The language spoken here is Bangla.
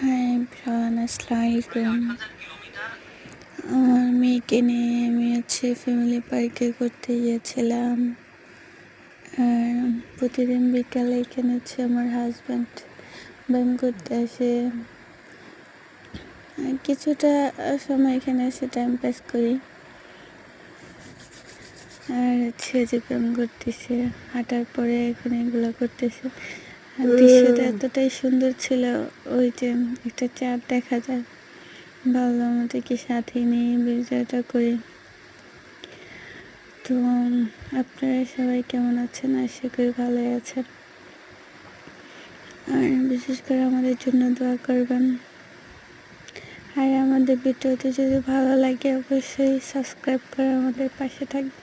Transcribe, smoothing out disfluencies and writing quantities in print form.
হাই এভরিওয়ান, আসসালামু আলাইকুম। আমার মেয়েকে নিয়ে আমি ফ্যামিলি পার্কে ঘুরতে গিয়েছিলাম। আর প্রতিদিন বিকালে এখানে আমার হাজব্যান্ড ব্যায়াম করতে আসে। কিছুটা সময় এখানে এসে টাইম পাস করি। আর যে ব্যায়াম করতেছে, হাঁটার পরে এখন এগুলো করতেছে। আর দৃশ্যটা এতটাই সুন্দর ছিল, ওই যে একটা চাঁদ দেখা যায়। ভাবলাম ওদেরকে সাথে নিয়ে ভিডিওটা করি। তো আপনারা সবাই কেমন আছেন? আশা করি ভালোই আছেন। আর বিশেষ করে আমাদের জন্য দোয়া করবেন। আর আমাদের ভিডিওটি যদি ভালো লাগে অবশ্যই সাবস্ক্রাইব করে আমাদের পাশে থাকবেন।